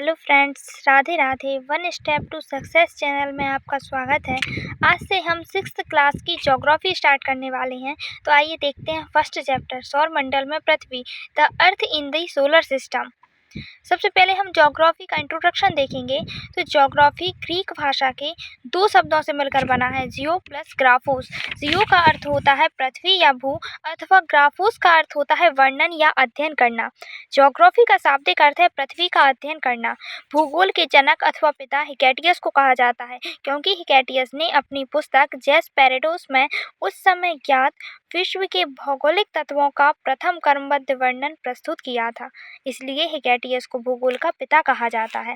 Hello friends, Radhe Radhe. One step to success channel में आपका स्वागत है। आज से हम 6th क्लास की ज्योग्राफी स्टार्ट करने वाले हैं। तो आइए देखते हैं फर्स्ट चैप्टर, सौरमंडल में पृथ्वी, the earth in the solar system. सबसे पहले हम ज्योग्राफी का इंट्रोडक्शन देखेंगे। तो ज्योग्राफी ग्रीक भाषा के दो शब्दों से मिलकर बना है, जियो प्लस ग्राफोस। जियो का अर्थ होता है पृथ्वी या भू, अथवा ग्राफोस का अर्थ होता है वर्णन या अध्ययन करना। ज्योग्राफी का शाब्दिक अर्थ है पृथ्वी का अध्ययन करना। भूगोल के जनक अथवा पिता हिकेटियस को कहा जाता है, क्योंकि हिकेटियस ने अपनी पुस्तक जेस पैरेडोस में उस समय ज्ञात विश्व के भौगोलिक तत्वों का प्रथम क्रमबद्ध वर्णन प्रस्तुत किया था। इसलिए हिकेटियस को भूगोल का पिता कहा जाता है।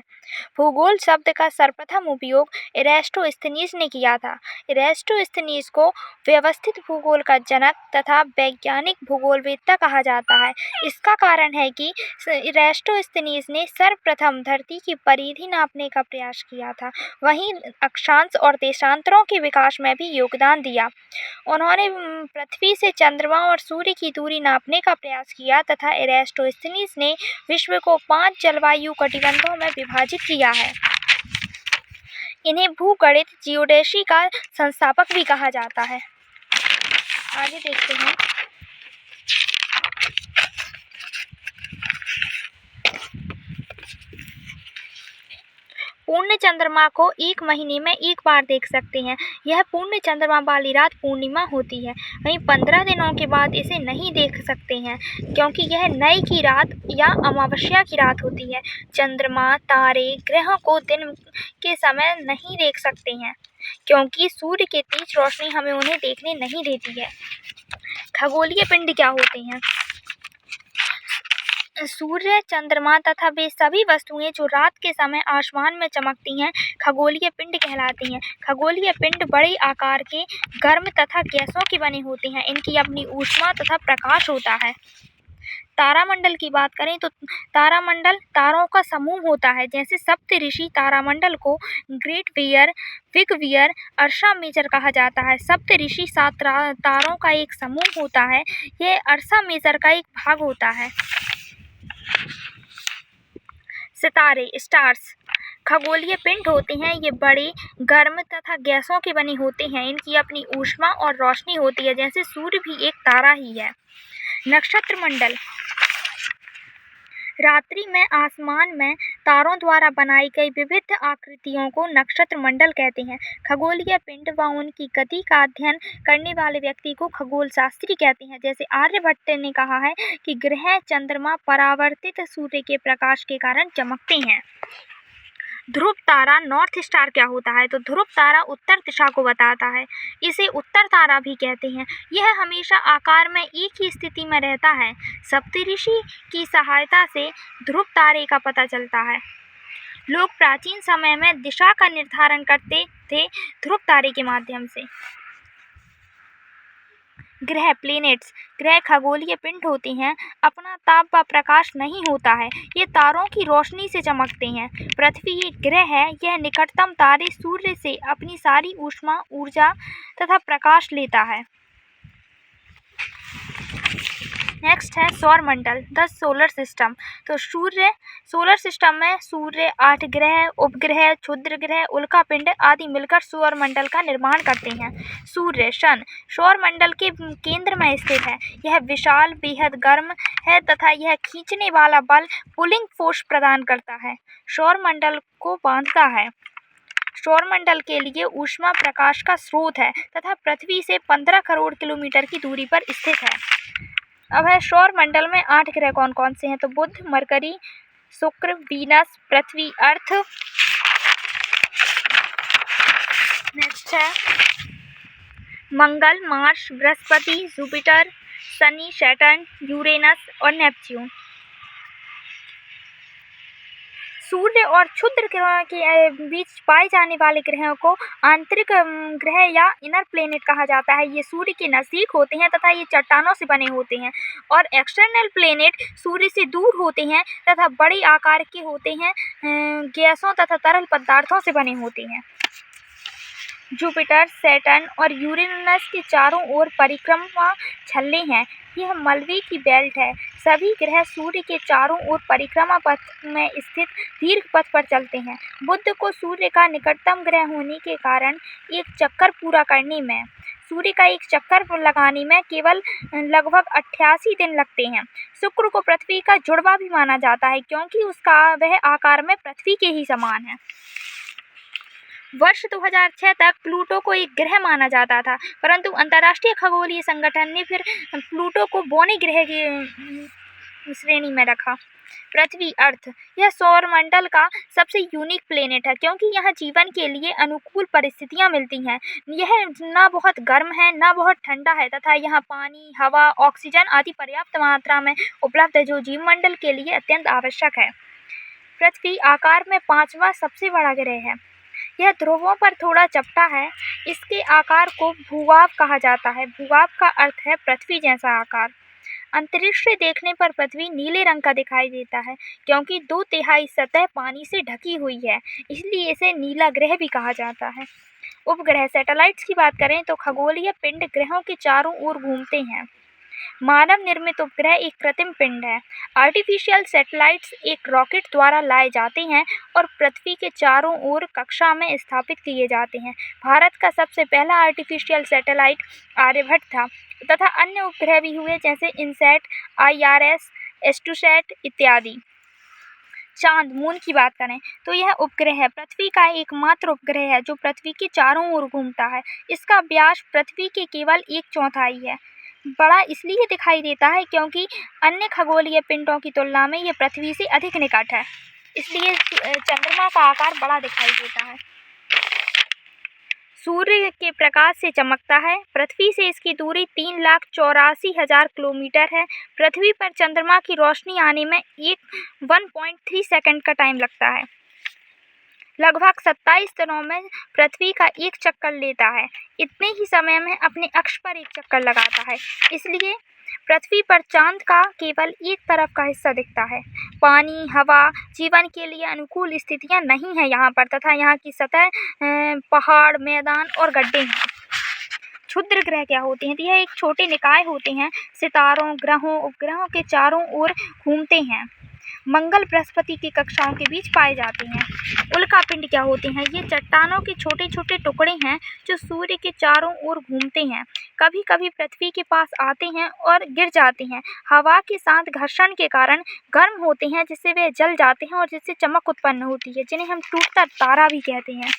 भूगोल शब्द का सर्वप्रथम उपयोग इरास्टोस्थेनीज ने किया था। इरास्टोस्थेनीज को व्यवस्थित भूगोल का जनक तथा वैज्ञानिक भूगोलवेत्ता कहा जाता है। इसका कारण है कि इरास्टोस्थेनीज ने सर्वप्रथम धरती की परिधि नापने का प्रयास किया था, वहीं अक्षांश और देशांतरों के विकास में भी योगदान दिया। उन्होंने पृथ्वी से चंद्रमा और सूर्य की दूरी नापने का प्रयास किया तथा इरास्टोस्थेनीज ने विश्व को 5 जलवायु कटिबंधों में विभाजित किया है। इन्हें भूगणित जियोडेसी का संस्थापक भी कहा जाता है। आगे देखते हैं। पूर्ण चंद्रमा को एक महीने में एक बार देख सकते हैं। यह पूर्ण चंद्रमा वाली रात पूर्णिमा होती है। वहीं 15 दिनों के बाद इसे नहीं देख सकते हैं, क्योंकि यह नए की रात या अमावस्या की रात होती है। चंद्रमा, तारे, ग्रहों को दिन के समय नहीं देख सकते हैं, क्योंकि सूर्य की तेज रोशनी हमें उन्हें देखने नहीं देती है। खगोलीय पिंड क्या होते हैं? सूर्य, चंद्रमा तथा वे सभी वस्तुएं जो रात के समय आसमान में चमकती हैं, खगोलीय पिंड कहलाती हैं। खगोलीय पिंड बड़े आकार के गर्म तथा गैसों के बने होते हैं। इनकी अपनी ऊष्मा तथा प्रकाश होता है। तारामंडल की बात करें तो तारामंडल तारों का समूह होता है। जैसे सप्तऋषि तारामंडल को Great Bear, Big Bear, Ursa Major कहा जाता है। सप्तऋषि 7 तारों का एक समूह होता है। यह अर्सा मेजर का एक भाग होता है। सितारे, स्टार्स, खगोलीय पिंड होते हैं। ये बड़े, गर्म तथा गैसों के बने होते हैं। इनकी अपनी ऊष्मा और रोशनी होती है। जैसे सूर्य भी एक तारा ही है। नक्षत्र मंडल, रात्रि में आसमान में तारों द्वारा बनाई गई विविध आकृतियों को नक्षत्र मंडल कहते हैं। खगोलीय पिंड व उनकी गति का अध्ययन करने वाले व्यक्ति को खगोल शास्त्री कहते हैं। जैसे आर्यभट्ट ने कहा है कि ग्रह, चंद्रमा परावर्तित सूर्य के प्रकाश के कारण चमकते हैं। ध्रुव तारा, नॉर्थ स्टार क्या होता है? तो ध्रुव तारा उत्तर दिशा को बताता है। इसे उत्तर तारा भी कहते हैं। यह हमेशा आकार में एक ही स्थिति में रहता है। सप्तऋषि की सहायता से ध्रुव तारे का पता चलता है। लोग प्राचीन समय में दिशा का निर्धारण करते थे ध्रुव तारे के माध्यम से। ग्रह, प्लैनेट्स, ग्रह खगोलीय पिंड होते हैं। अपना ताप व प्रकाश नहीं होता है। ये तारों की रोशनी से चमकते हैं। पृथ्वी एक ग्रह है। यह निकटतम तारे सूर्य से अपनी सारी ऊष्मा, ऊर्जा तथा प्रकाश लेता है। नेक्स्ट है सौरमंडल, द सोलर सिस्टम। तो सोलर सिस्टम में सूर्य, 8 ग्रह, उपग्रह, क्षुद्र ग्रह, उल्कापिंड आदि मिलकर सौरमंडल का निर्माण करते हैं। सूर्य, सन, सौरमंडल के केंद्र में स्थित है। यह विशाल, बेहद गर्म है तथा यह खींचने वाला बल, पुलिंग फोर्स प्रदान करता है, सौरमंडल को बांधता है। सौरमंडल के लिए ऊष्मा प्रकाश का स्रोत है तथा पृथ्वी से 15 करोड़ किलोमीटर की दूरी पर स्थित है। अब है सौरमंडल में 8 ग्रह कौन कौन से हैं? तो बुध, मरकरी, शुक्र, वीनस, पृथ्वी, अर्थ। नेक्स्ट है मंगल, मार्स, बृहस्पति, जुपिटर, शनि, सैटर्न, यूरेनस और नेपच्यून। सूर्य और क्षुद्र ग्रह के बीच पाए जाने वाले ग्रहों को आंतरिक ग्रह या इनर प्लेनेट कहा जाता है। ये सूर्य के नज़दीक होते हैं तथा ये चट्टानों से बने होते हैं। और एक्सटर्नल प्लेनेट सूर्य से दूर होते हैं तथा बड़े आकार के होते हैं, गैसों तथा तरल पदार्थों से बने होते हैं। जुपिटर, सैटर्न और यूरेनस के चारों ओर परिक्रमा छल्ले हैं। यह मलबे की बेल्ट है। सभी ग्रह सूर्य के चारों ओर परिक्रमा पथ में स्थित दीर्घ पथ पर चलते हैं। बुध को सूर्य का निकटतम ग्रह होने के कारण एक चक्कर पूरा करने में सूर्य का एक चक्कर लगाने में केवल लगभग 88 दिन लगते हैं। शुक्र को पृथ्वी का जुड़वा भी माना जाता है क्योंकि वह आकार में पृथ्वी के ही समान है। वर्ष 2006 तक प्लूटो को एक ग्रह माना जाता था, परंतु अंतर्राष्ट्रीय खगोलीय संगठन ने फिर प्लूटो को बौने ग्रह की श्रेणी में रखा। पृथ्वी अर्थ यह सौरमंडल का सबसे यूनिक प्लेनेट है क्योंकि यहाँ जीवन के लिए अनुकूल परिस्थितियाँ मिलती हैं। यह न बहुत गर्म है न बहुत ठंडा है तथा यहाँ पानी, हवा, ऑक्सीजन आदि पर्याप्त मात्रा में उपलब्ध है जो जीवमंडल के लिए अत्यंत आवश्यक है। पृथ्वी आकार में 5वां सबसे बड़ा ग्रह है। यह ध्रुवों पर थोड़ा चपटा है। इसके आकार को भूभाग कहा जाता है। भूभाग का अर्थ है पृथ्वी जैसा आकार। अंतरिक्ष से देखने पर पृथ्वी नीले रंग का दिखाई देता है क्योंकि 2/3 सतह पानी से ढकी हुई है, इसलिए इसे नीला ग्रह भी कहा जाता है। उपग्रह सैटेलाइट्स की बात करें तो खगोलीय पिंड ग्रहों के चारों ओर घूमते हैं। मानव निर्मित उपग्रह एक कृत्रिम पिंड है। आर्टिफिशियल सैटेलाइट्स एक रॉकेट द्वारा लाए जाते हैं और पृथ्वी के चारों ओर कक्षा में स्थापित किए जाते हैं। भारत का सबसे पहला आर्टिफिशियल सैटेलाइट आर्यभट्ट था तथा अन्य उपग्रह भी हुए जैसे इनसैट, IRS, एस्ट्रोसैट इत्यादि। चांद मून की बात करें तो यह उपग्रह है। पृथ्वी का एकमात्र उपग्रह है जो पृथ्वी के चारों ओर घूमता है। इसका व्यास पृथ्वी के केवल 1/4 है। बड़ा इसलिए दिखाई देता है क्योंकि अन्य खगोलीय पिंडों की तुलना में यह पृथ्वी से अधिक निकट है, इसलिए चंद्रमा का आकार बड़ा दिखाई देता है। सूर्य के प्रकाश से चमकता है। पृथ्वी से इसकी दूरी 3,84,000 किलोमीटर है। पृथ्वी पर चंद्रमा की रोशनी आने में 1.3 सेकंड का टाइम लगता है। लगभग 27 दिनों में पृथ्वी का एक चक्कर लेता है। इतने ही समय में अपने अक्ष पर एक चक्कर लगाता है। इसलिए पृथ्वी पर चांद का केवल एक तरफ का हिस्सा दिखता है। पानी, हवा, जीवन के लिए अनुकूल स्थितियां नहीं है यहाँ पर तथा यहाँ की सतह पहाड़, मैदान और गड्ढे हैं। क्षुद्र ग्रह क्या होते हैं? तो यह एक छोटे निकाय होते हैं। सितारों, ग्रहों, उपग्रहों के चारों ओर घूमते हैं। मंगल, बृहस्पति की कक्षाओं के बीच पाए जाते हैं। उल्कापिंड क्या होते हैं? ये चट्टानों के छोटे छोटे टुकड़े हैं जो सूर्य के चारों ओर घूमते हैं। कभी कभी पृथ्वी के पास आते हैं और गिर जाते हैं। हवा के साथ घर्षण के कारण गर्म होते हैं जिससे वे जल जाते हैं और जिससे चमक उत्पन्न होती है, जिन्हें हम टूटता तारा भी कहते हैं।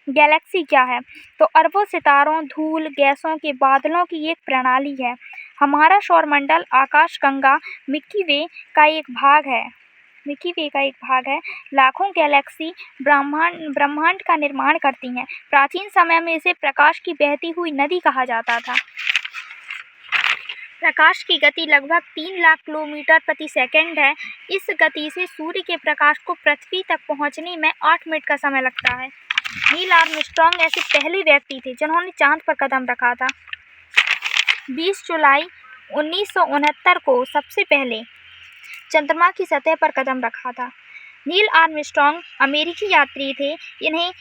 गैलेक्सी क्या है? तो अरबों सितारों, धूल, गैसों के बादलों की एक प्रणाली है। हमारा सौरमंडल आकाशगंगा मिल्की वे का एक भाग है। लाखों गैलेक्सी ब्रह्मांड का निर्माण करती हैं। प्राचीन समय में इसे प्रकाश की बहती हुई नदी कहा जाता था। प्रकाश की गति लगभग 3 लाख किलोमीटर प्रति सेकंड है। इस गति से सूर्य के प्रकाश को पृथ्वी तक पहुंचने में 8 मिनट का समय लगता है। नील आर्मस्ट्रांग ऐसे पहले व्यक्ति थे जिन्होंने चांद पर कदम रखा था। 20 जुलाई 1969 को सबसे पहले चंद्रमा की सतह पर कदम रखा था। नील आर्मस्ट्रांग अमेरिकी यात्री थे। इन्हें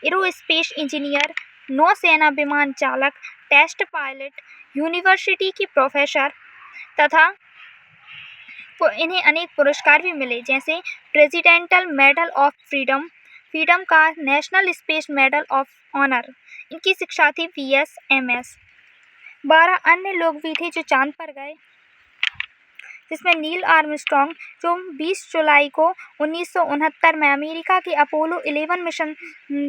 एरोस्पेस इंजीनियर, नौसेना विमान चालक, टेस्ट पायलट, यूनिवर्सिटी की प्रोफेसर तथा इन्हें अनेक पुरस्कार भी मिले जैसे प्रेसिडेंटल मेडल ऑफ फ्रीडम का national space medal of honour. इनकी शिक्षा थी BS MS। 12 अन्य लोग भी थे जो चांद पर गए, जिसमें नील आर्मस्ट्रांग जो 20 जुलाई को 1969 में अमेरिका के अपोलो 11 मिशन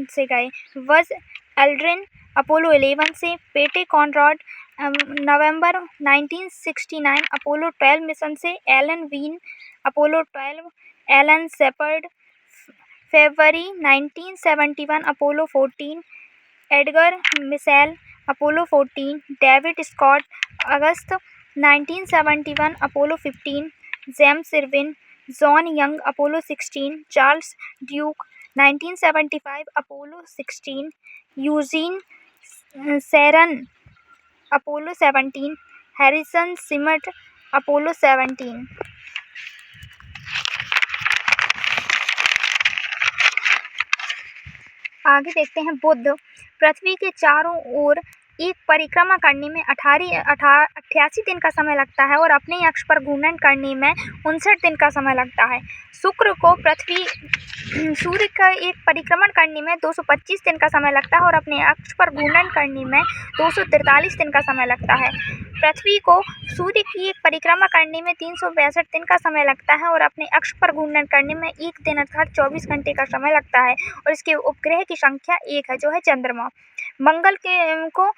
से गए, बज़ एल्ड्रिन अपोलो 11 से, पेटे कॉनरॉड नवंबर 1969 अपोलो 12 मिशन से, Alan Bean Apollo 12, Alan Shepard फरवरी 1971 Apollo 14, Edgar Mitchell Apollo 14, David Scott अगस्त 1971 Apollo 15, James Irwin, John Young Apollo 16, Charles Duke 1975 Apollo 16, Eugene Cernan Apollo 17, Harrison Schmitt Apollo 17। आगे देखते हैं बुध पृथ्वी के चारों ओर एक परिक्रमा करने में 88 दिन का समय लगता है और अपने अक्ष पर घूर्णन करने में 59 दिन का समय लगता है। शुक्र को पृथ्वी सूर्य का एक परिक्रमण करने में 225 दिन का समय लगता है और अपने अक्ष पर घूर्णन करने में 243 दिन का समय लगता है। पृथ्वी को सूर्य की एक परिक्रमा करने में 362 दिन का समय लगता है और अपने अक्ष पर घूर्णन करने में 1 दिन अर्थात 24 घंटे का समय लगता है और इसके उपग्रह की संख्या 1 है जो है चंद्रमा। मंगल को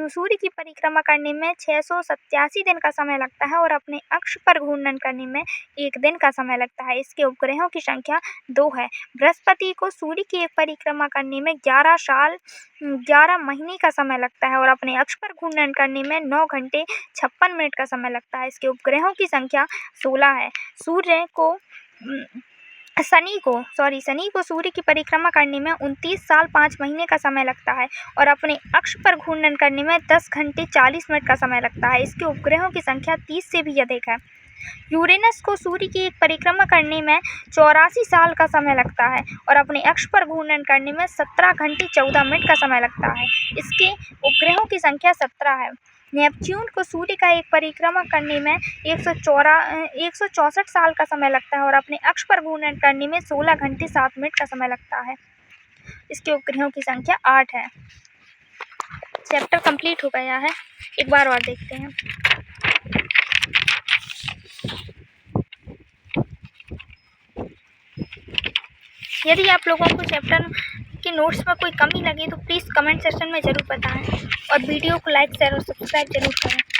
सूर्य की परिक्रमा करने में 687 दिन का समय लगता है और अपने अक्ष पर घूर्णन करने में 1 दिन का समय लगता है। इसके उपग्रहों की संख्या 2 है। बृहस्पति को सूर्य की एक परिक्रमा करने में 11 महीने का समय लगता है और अपने अक्ष पर घूर्णन करने में 9 घंटे 56 मिनट का समय लगता है। इसके उपग्रहों की संख्या 16 है। शनि को सूर्य की परिक्रमा करने में 29 साल 5 महीने का समय लगता है और अपने अक्ष पर घूर्णन करने में 10 घंटे 40 मिनट का समय लगता है। इसके उपग्रहों की संख्या 30 से भी अधिक है। यूरेनस को सूर्य की एक परिक्रमा करने में 84 साल का समय लगता है और अपने अक्ष पर घूर्णन करने में 17 घंटे 14 मिनट का समय लगता है। इसके उपग्रहों की संख्या 17 है। नेपच्यून को सूर्य का एक परिक्रमा करने में 164 साल का समय लगता है और अपने अक्ष पर घूर्णन करने में 16 घंटे 7 मिनट का समय लगता है। इसके उपग्रहों की संख्या 8 है। चैप्टर कंप्लीट हो गया है। एक बार और देखते हैं। यदि आप लोगों को चैप्टर के नोट्स में कोई कमी लगे तो प्लीज़ कमेंट सेक्शन में ज़रूर बताएं और वीडियो को लाइक शेयर और सब्सक्राइब जरूर करें।